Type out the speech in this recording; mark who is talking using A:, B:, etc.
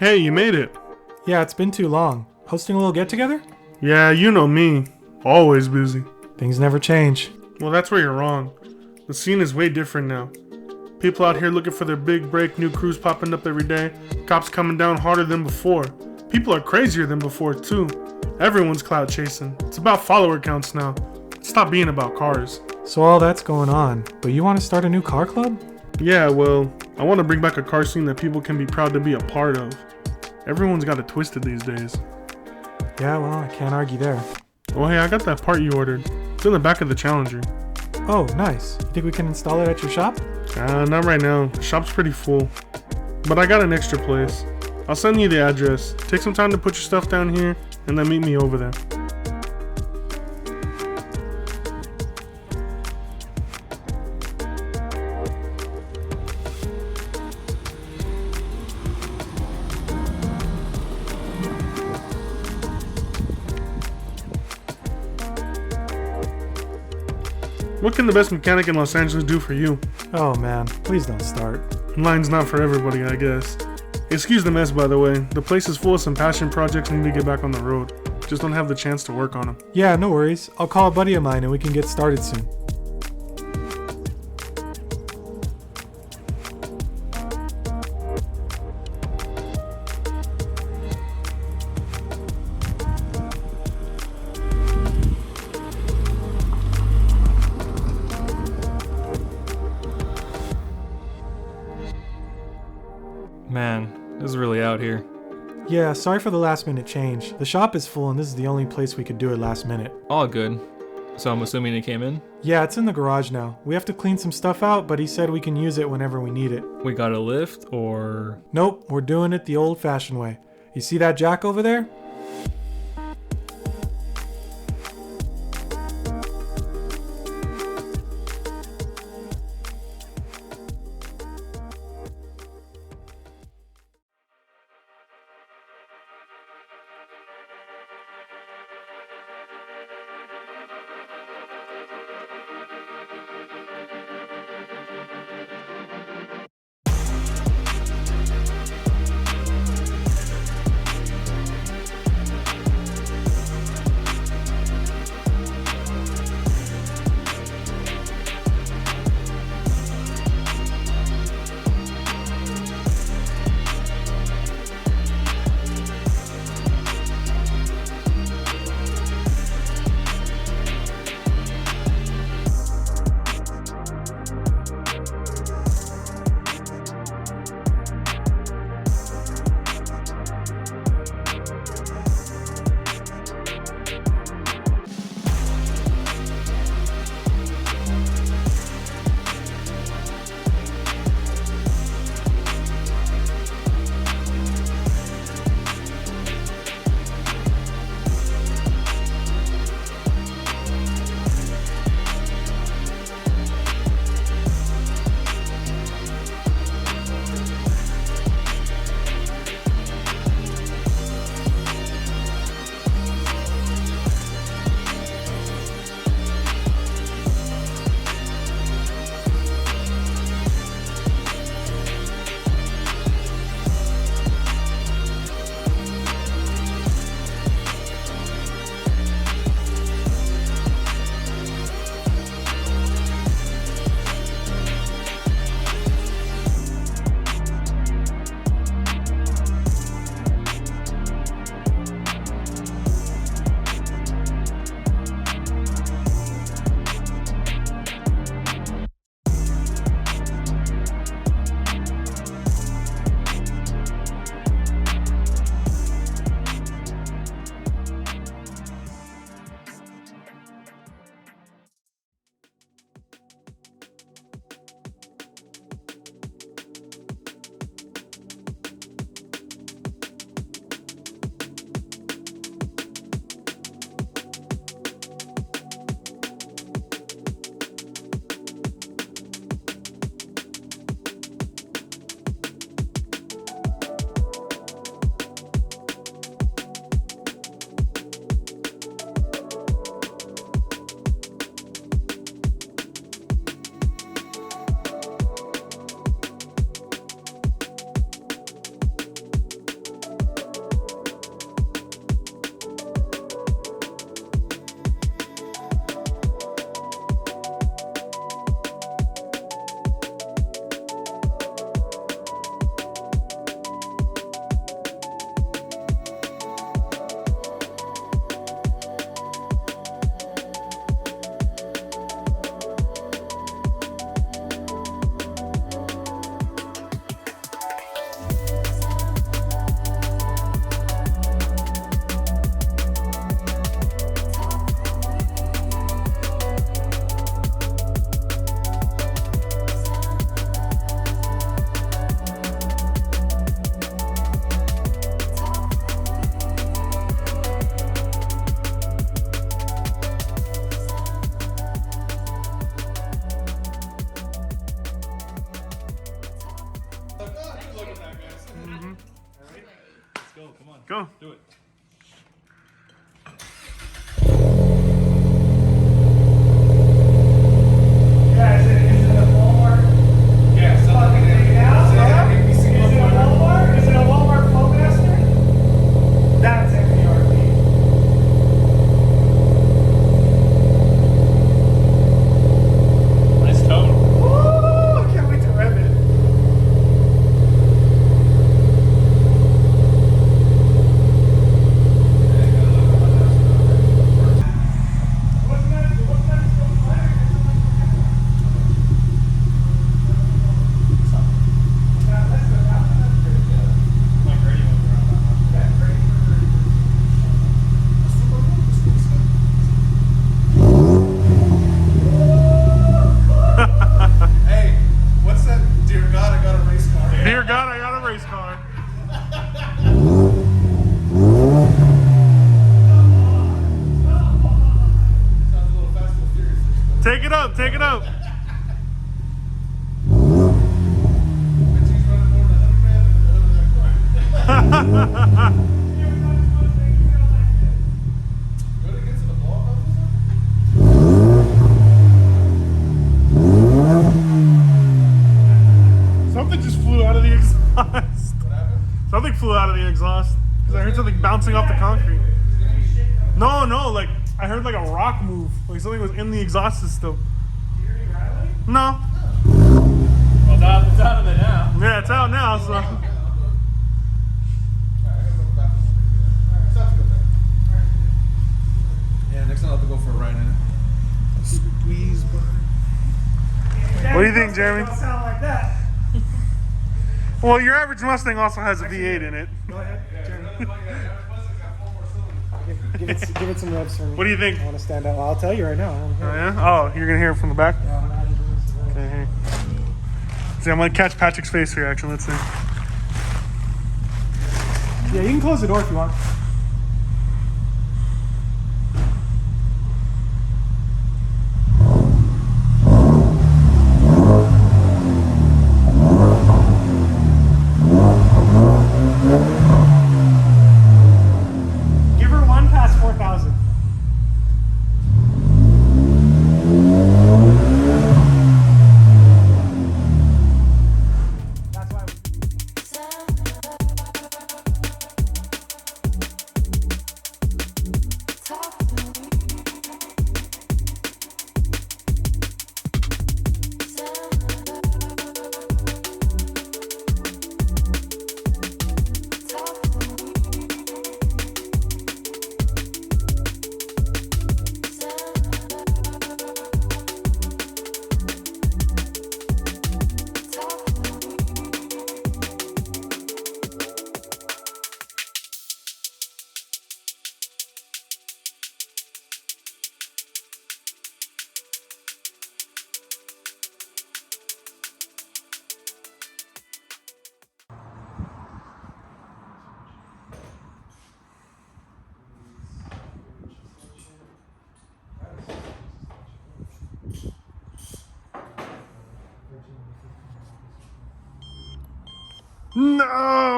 A: Hey, you made it.
B: Yeah, it's been too long. Hosting a little get-together?
A: Yeah, you know me. Always busy.
B: Things never change.
A: Well, that's where you're wrong. The scene is way different now. People out here looking for their big break, new crews popping up every day, cops coming down harder than before. People are crazier than before, too. Everyone's clout chasing. It's about follower counts now. Stop being about cars.
B: So all that's going on, but you want to start a new car club?
A: Yeah, well, I want to bring back a car scene that people can be proud to be a part of. Everyone's got it twisted these days.
B: Yeah, well, I can't argue there.
A: Oh hey, I got that part you ordered. It's in the back of the Challenger.
B: Oh, nice. You think we can install it at your shop?
A: Not right now. The shop's pretty full. But I got an extra place. I'll send you the address. Take some time to put your stuff down here, and then meet me over there. What can the best mechanic in Los Angeles do for you?
B: Oh man, please don't start.
A: Line's not for everybody, I guess. Excuse the mess, by the way. The place is full of some passion projects and need to get back on the road. Just don't have the chance to work on them.
B: Yeah, no worries. I'll call a buddy of mine and we can get started soon.
C: Man, this is really out here.
B: Yeah, sorry for the last minute change. The shop is full and this is the only place we could do it last minute.
C: All good. So I'm assuming it came in?
B: Yeah, it's in the garage now. We have to clean some stuff out, but he said we can use it whenever we need it.
C: We got a lift or...
B: Nope, we're doing it the old-fashioned way. You see that jack over there?
C: go. Come on.
A: Go.
C: Do it.
B: Yeah, is it a Walmart?
C: Yeah,
B: Fucking thing now? Is it a Walmart? Is it a Walmart Flowmaster? That's MBRP.
C: Nice tone.
B: Woo! I can't wait to rev it.
D: Hey, what's that? Dear God, I got a race car.
A: Dear God, I got a race car.
D: Sounds a little Fast and Furious.
A: Take it up, take it up.
D: Bet she's running more than 100 grand in the hood of that car. Go against the ball or something?
A: Something just flew out of the exhaust.
D: What happened?
A: Something flew out of the exhaust. Because I heard something bouncing off the concrete. No, like I heard like a rock move. Like something was in the exhaust system. No.
C: Well, it's out of it now.
A: Yeah, it's out now, so.
D: Alright, I gotta go to the bathroom. Alright, stop to go back. Yeah, next time I'll have to go for a ride in it. Squeeze, bud.
A: What do you think, Jeremy?
B: Don't sound like that.
A: Well, your average Mustang also has a V8 in it.
B: Go ahead, Jeremy. Give it some revs for me.
A: What do you think?
B: I want to stand out. Well, I'll tell you right now. I wanna hear
A: Oh,
B: it.
A: yeah? Oh, you're gonna hear it from the back?
B: Yeah, I'm ready to do this.
A: Okay, here. See, I'm gonna catch Patrick's face reaction. Let's see.
B: Yeah, you can close the door if you want. Give her one past 4,000. That's why.
A: No!